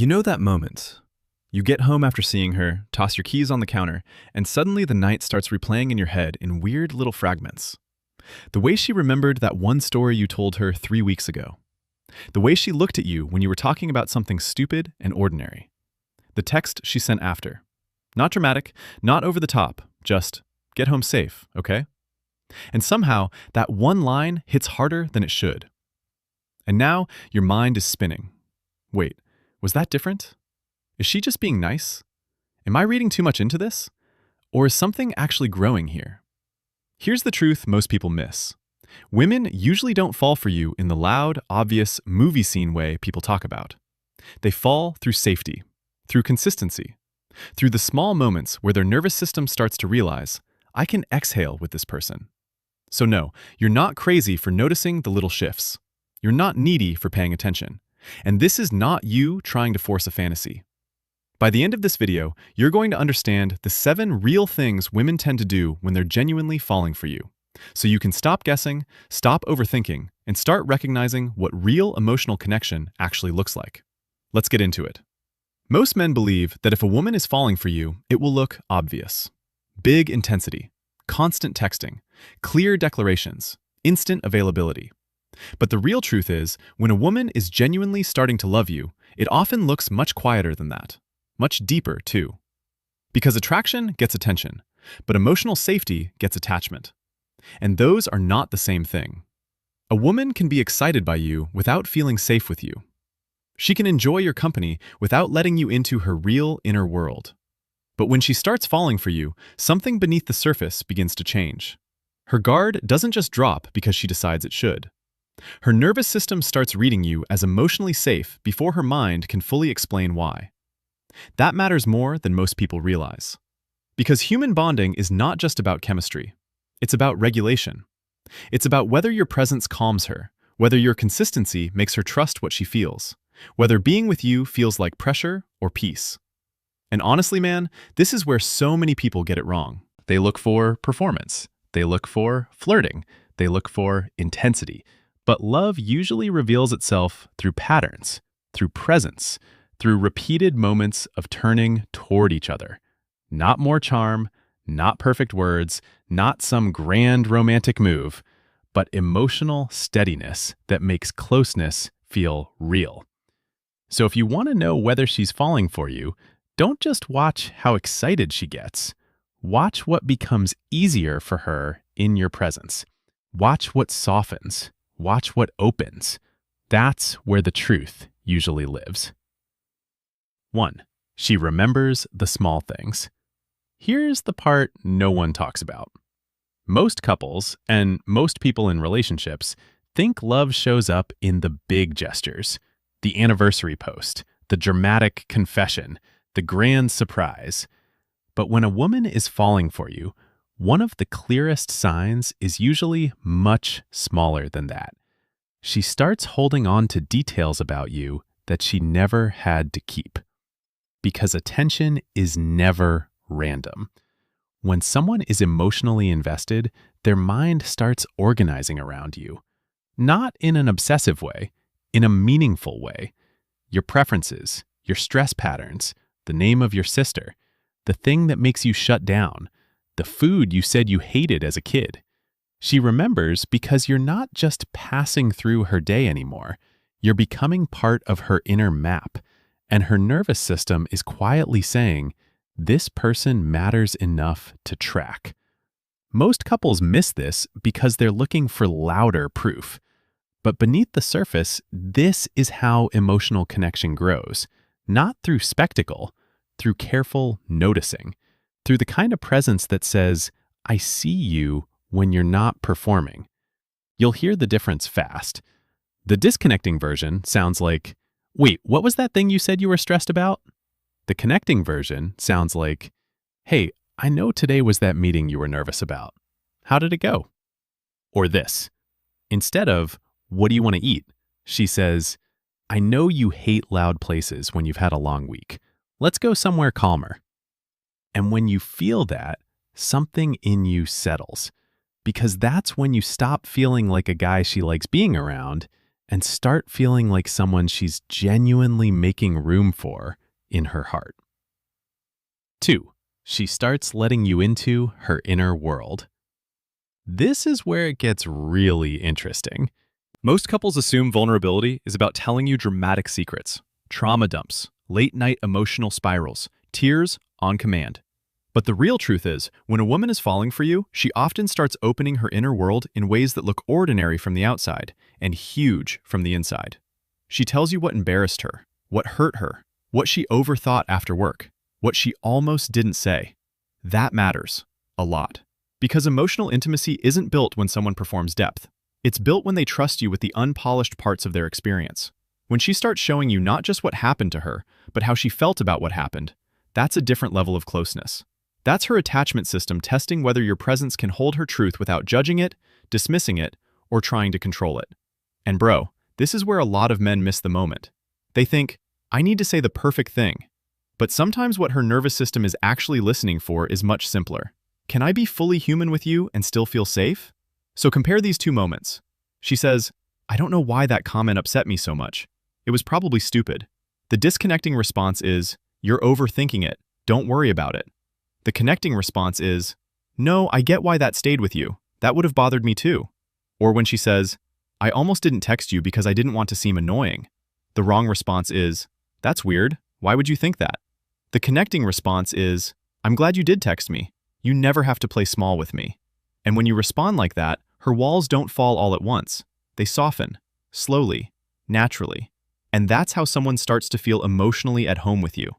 You know that moment. You get home after seeing her, toss your keys on the counter, and suddenly the night starts replaying in your head in weird little fragments. The way she remembered that one story you told her 3 weeks ago. The way she looked at you when you were talking about something stupid and ordinary. The text she sent after. Not dramatic, not over the top, just, get home safe, okay? And somehow, that one line hits harder than it should. And now, your mind is spinning. Wait, was that different? Is she just being nice? Am I reading too much into this? Or is something actually growing here? Here's the truth most people miss. Women usually don't fall for you in the loud, obvious, movie scene way people talk about. They fall through safety, through consistency, through the small moments where their nervous system starts to realize, I can exhale with this person. So no, you're not crazy for noticing the little shifts. You're not needy for paying attention. And this is not you trying to force a fantasy. By the end of this video, you're going to understand the 7 real things women tend to do when they're genuinely falling for you. So you can stop guessing, stop overthinking, and start recognizing what real emotional connection actually looks like. Let's get into it. Most men believe that if a woman is falling for you, it will look obvious. Big intensity, constant texting, clear declarations, instant availability. But the real truth is, when a woman is genuinely starting to love you, it often looks much quieter than that. Much deeper, too. Because attraction gets attention, but emotional safety gets attachment. And those are not the same thing. A woman can be excited by you without feeling safe with you. She can enjoy your company without letting you into her real inner world. But when she starts falling for you, something beneath the surface begins to change. Her guard doesn't just drop because she decides it should. Her nervous system starts reading you as emotionally safe before her mind can fully explain why. That matters more than most people realize. Because human bonding is not just about chemistry. It's about regulation. It's about whether your presence calms her, whether your consistency makes her trust what she feels, whether being with you feels like pressure or peace. And honestly, man, this is where so many people get it wrong. They look for performance. They look for flirting. They look for intensity. But love usually reveals itself through patterns, through presence, through repeated moments of turning toward each other. Not more charm, not perfect words, not some grand romantic move, but emotional steadiness that makes closeness feel real. So if you want to know whether she's falling for you, don't just watch how excited she gets. Watch what becomes easier for her in your presence. Watch what softens. Watch what opens. That's where the truth usually lives. 1. She remembers the small things. Here's the part no one talks about. Most couples, and most people in relationships, think love shows up in the big gestures. The anniversary post, the dramatic confession, the grand surprise. But when a woman is falling for you, one of the clearest signs is usually much smaller than that. She starts holding on to details about you that she never had to keep. Because attention is never random. When someone is emotionally invested, their mind starts organizing around you. Not in an obsessive way, in a meaningful way. Your preferences, your stress patterns, the name of your sister, the thing that makes you shut down, the food you said you hated as a kid. She remembers because you're not just passing through her day anymore. You're becoming part of her inner map, and her nervous system is quietly saying, this person matters enough to track. Most couples miss this because they're looking for louder proof. But beneath the surface, this is how emotional connection grows. Not through spectacle, through careful noticing, through the kind of presence that says, I see you when you're not performing. You'll hear the difference fast. The disconnecting version sounds like, wait, what was that thing you said you were stressed about? The connecting version sounds like, hey, I know today was that meeting you were nervous about. How did it go? Or this. Instead of, what do you want to eat? She says, I know you hate loud places when you've had a long week. Let's go somewhere calmer. And when you feel that, something in you settles. Because that's when you stop feeling like a guy she likes being around and start feeling like someone she's genuinely making room for in her heart. 2. She starts letting you into her inner world. This is where it gets really interesting. Most couples assume vulnerability is about telling you dramatic secrets, trauma dumps, late-night emotional spirals, tears on command. But the real truth is, when a woman is falling for you, she often starts opening her inner world in ways that look ordinary from the outside and huge from the inside. She tells you what embarrassed her, what hurt her, what she overthought after work, what she almost didn't say. That matters a lot. Because emotional intimacy isn't built when someone performs depth. It's built when they trust you with the unpolished parts of their experience. When she starts showing you not just what happened to her, but how she felt about what happened, that's a different level of closeness. That's her attachment system testing whether your presence can hold her truth without judging it, dismissing it, or trying to control it. And bro, this is where a lot of men miss the moment. They think, I need to say the perfect thing. But sometimes what her nervous system is actually listening for is much simpler. Can I be fully human with you and still feel safe? So compare these two moments. She says, I don't know why that comment upset me so much. It was probably stupid. The disconnecting response is, you're overthinking it. Don't worry about it. The connecting response is, no, I get why that stayed with you. That would have bothered me too. Or when she says, I almost didn't text you because I didn't want to seem annoying. The wrong response is, that's weird. Why would you think that? The connecting response is, I'm glad you did text me. You never have to play small with me. And when you respond like that, her walls don't fall all at once. They soften, slowly, naturally. And that's how someone starts to feel emotionally at home with you.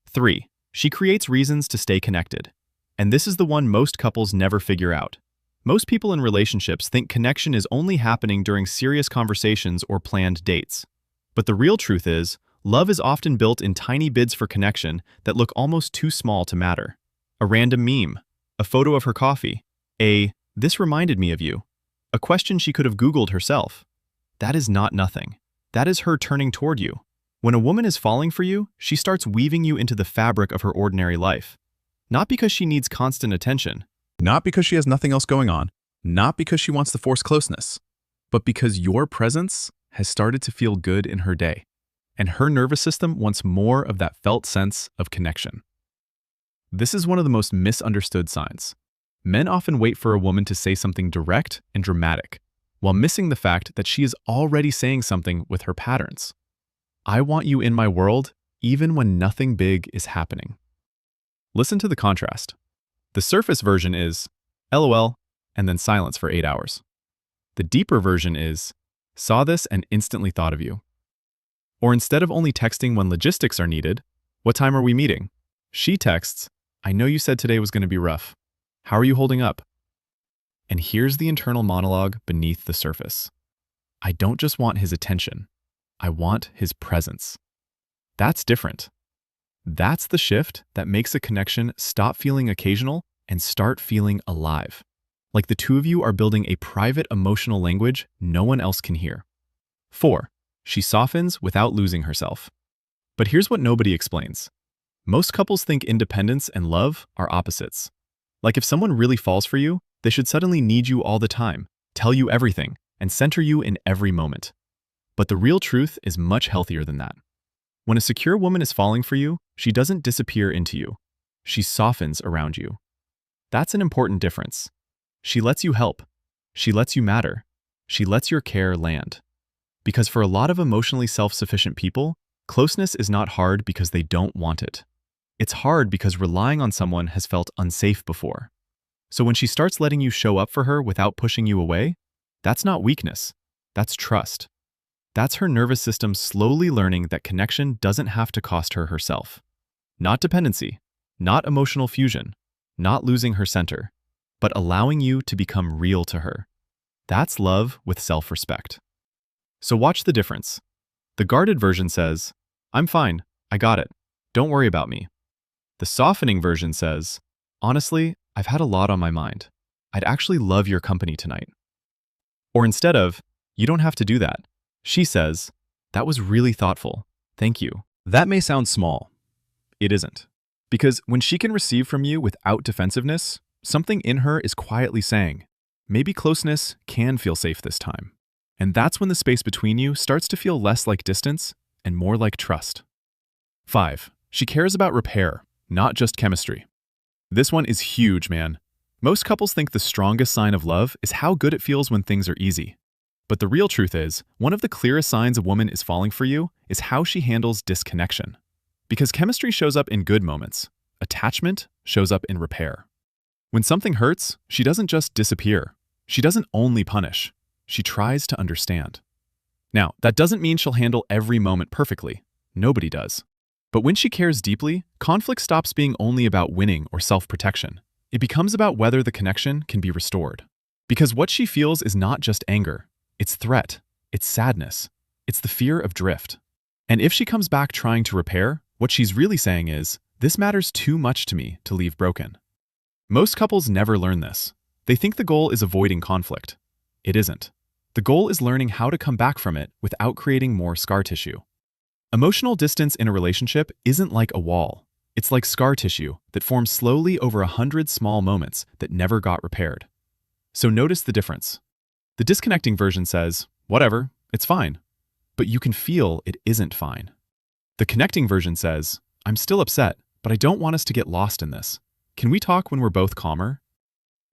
3. She creates reasons to stay connected. And this is the one most couples never figure out. Most people in relationships think connection is only happening during serious conversations or planned dates. But the real truth is, love is often built in tiny bids for connection that look almost too small to matter. A random meme, a photo of her coffee, this reminded me of you, a question she could have Googled herself. That is not nothing. That is her turning toward you. When a woman is falling for you, she starts weaving you into the fabric of her ordinary life. Not because she needs constant attention. Not because she has nothing else going on. Not because she wants to force closeness. But because your presence has started to feel good in her day. And her nervous system wants more of that felt sense of connection. This is one of the most misunderstood signs. Men often wait for a woman to say something direct and dramatic, while missing the fact that she is already saying something with her patterns. I want you in my world, even when nothing big is happening. Listen to the contrast. The surface version is, LOL, and then silence for 8 hours. The deeper version is, saw this and instantly thought of you. Or instead of only texting when logistics are needed, what time are we meeting? She texts, I know you said today was going to be rough. How are you holding up? And here's the internal monologue beneath the surface. I don't just want his attention. I want his presence. That's different. That's the shift that makes a connection stop feeling occasional and start feeling alive. Like the two of you are building a private emotional language no one else can hear. 4. She softens without losing herself. But here's what nobody explains. Most couples think independence and love are opposites. Like if someone really falls for you, they should suddenly need you all the time, tell you everything, and center you in every moment. But the real truth is much healthier than that. When a secure woman is falling for you, she doesn't disappear into you. She softens around you. That's an important difference. She lets you help. She lets you matter. She lets your care land. Because for a lot of emotionally self-sufficient people, closeness is not hard because they don't want it. It's hard because relying on someone has felt unsafe before. So when she starts letting you show up for her without pushing you away, that's not weakness. That's trust. That's her nervous system slowly learning that connection doesn't have to cost her herself. Not dependency, not emotional fusion, not losing her center, but allowing you to become real to her. That's love with self-respect. So watch the difference. The guarded version says, I'm fine, I got it, don't worry about me. The softening version says, honestly, I've had a lot on my mind. I'd actually love your company tonight. Or instead of, you don't have to do that, she says, that was really thoughtful, thank you. That may sound small. It isn't. Because when she can receive from you without defensiveness, something in her is quietly saying, maybe closeness can feel safe this time. And that's when the space between you starts to feel less like distance and more like trust. 5. She cares about repair, not just chemistry. This one is huge, man. Most couples think the strongest sign of love is how good it feels when things are easy. But the real truth is, one of the clearest signs a woman is falling for you is how she handles disconnection. Because chemistry shows up in good moments. Attachment shows up in repair. When something hurts, she doesn't just disappear. She doesn't only punish. She tries to understand. Now, that doesn't mean she'll handle every moment perfectly. Nobody does. But when she cares deeply, conflict stops being only about winning or self-protection. It becomes about whether the connection can be restored. Because what she feels is not just anger. It's threat. It's sadness. It's the fear of drift. And if she comes back trying to repair, what she's really saying is, this matters too much to me to leave broken. Most couples never learn this. They think the goal is avoiding conflict. It isn't. The goal is learning how to come back from it without creating more scar tissue. Emotional distance in a relationship isn't like a wall. It's like scar tissue that forms slowly over 100 small moments that never got repaired. So notice the difference. The disconnecting version says, whatever, it's fine. But you can feel it isn't fine. The connecting version says, I'm still upset, but I don't want us to get lost in this. Can we talk when we're both calmer?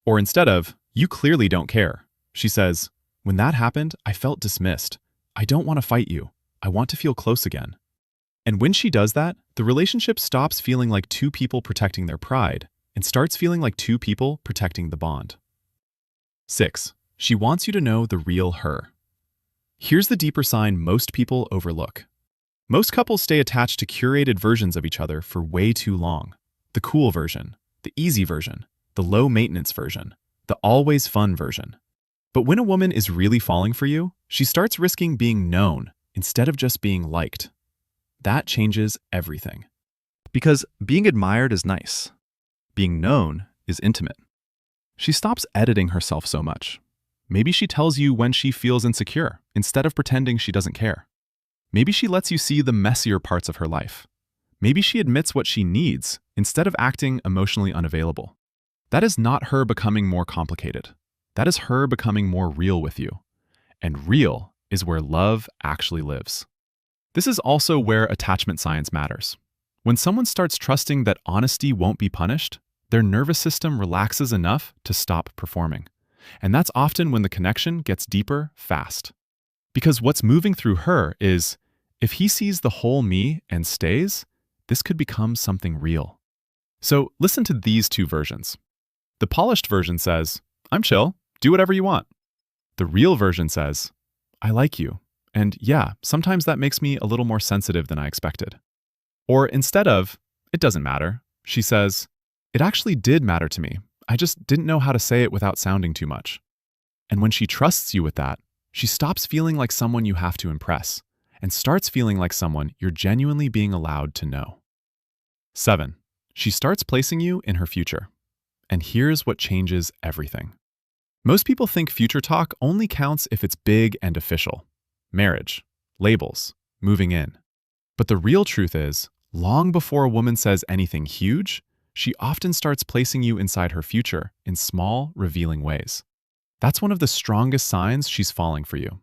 Or instead of, you clearly don't care, she says, when that happened, I felt dismissed. I don't want to fight you. I want to feel close again. And when she does that, the relationship stops feeling like two people protecting their pride and starts feeling like two people protecting the bond. 6. She wants you to know the real her. Here's the deeper sign most people overlook. Most couples stay attached to curated versions of each other for way too long. The cool version, the easy version, the low-maintenance version, the always fun version. But when a woman is really falling for you, she starts risking being known instead of just being liked. That changes everything. Because being admired is nice. Being known is intimate. She stops editing herself so much. Maybe she tells you when she feels insecure instead of pretending she doesn't care. Maybe she lets you see the messier parts of her life. Maybe she admits what she needs instead of acting emotionally unavailable. That is not her becoming more complicated. That is her becoming more real with you. And real is where love actually lives. This is also where attachment science matters. When someone starts trusting that honesty won't be punished, their nervous system relaxes enough to stop performing. And that's often when the connection gets deeper fast. Because what's moving through her is, if he sees the whole me and stays, this could become something real. So listen to these two versions. The polished version says, I'm chill, do whatever you want. The real version says, I like you. And yeah, sometimes that makes me a little more sensitive than I expected. Or instead of, it doesn't matter, she says, it actually did matter to me. I just didn't know how to say it without sounding too much. And when she trusts you with that, she stops feeling like someone you have to impress and starts feeling like someone you're genuinely being allowed to know. 7. She starts placing you in her future. And here's what changes everything. Most people think future talk only counts if it's big and official. Marriage, labels, moving in. But the real truth is, long before a woman says anything huge, she often starts placing you inside her future in small, revealing ways. That's one of the strongest signs she's falling for you.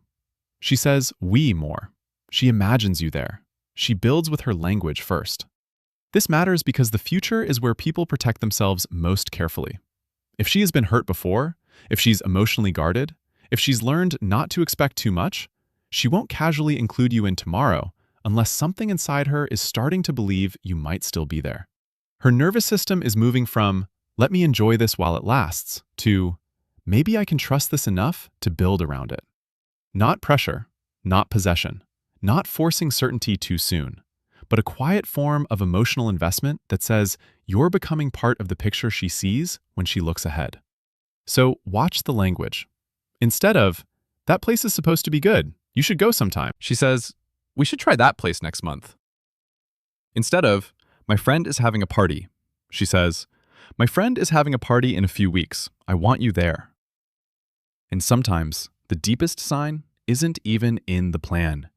She says we more. She imagines you there. She builds with her language first. This matters because the future is where people protect themselves most carefully. If she has been hurt before, if she's emotionally guarded, if she's learned not to expect too much, she won't casually include you in tomorrow unless something inside her is starting to believe you might still be there. Her nervous system is moving from, let me enjoy this while it lasts, to, maybe I can trust this enough to build around it. Not pressure, not possession, not forcing certainty too soon, but a quiet form of emotional investment that says you're becoming part of the picture she sees when she looks ahead. So watch the language. Instead of, that place is supposed to be good, you should go sometime, she says, we should try that place next month. Instead of, my friend is having a party, she says, my friend is having a party in a few weeks. I want you there. And sometimes, the deepest sign isn't even in the plan.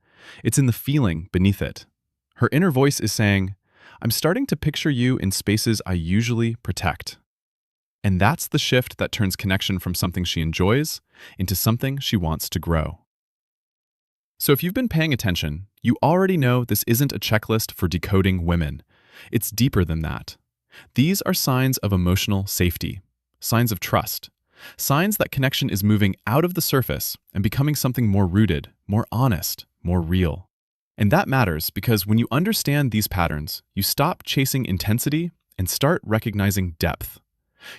It's in the feeling beneath it. Her inner voice is saying, I'm starting to picture you in spaces I usually protect. And that's the shift that turns connection from something she enjoys into something she wants to grow. So if you've been paying attention, you already know this isn't a checklist for decoding women. It's deeper than that. These are signs of emotional safety, signs of trust, signs that connection is moving out of the surface and becoming something more rooted, more honest, more real. And that matters because when you understand these patterns, you stop chasing intensity and start recognizing depth.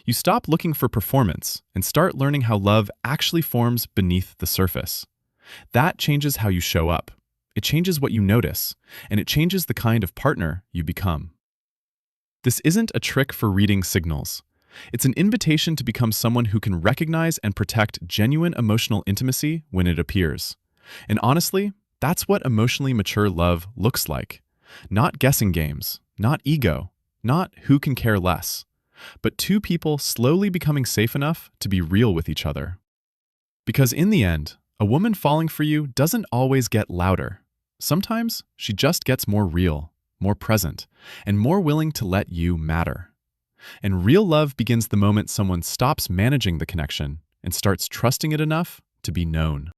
You stop looking for performance and start learning how love actually forms beneath the surface. That changes how you show up. It changes what you notice, and it changes the kind of partner you become. This isn't a trick for reading signals. It's an invitation to become someone who can recognize and protect genuine emotional intimacy when it appears. And honestly, that's what emotionally mature love looks like. Not guessing games, not ego, not who can care less, but two people slowly becoming safe enough to be real with each other. Because in the end, a woman falling for you doesn't always get louder. Sometimes she just gets more real, more present, and more willing to let you matter. And real love begins the moment someone stops managing the connection and starts trusting it enough to be known.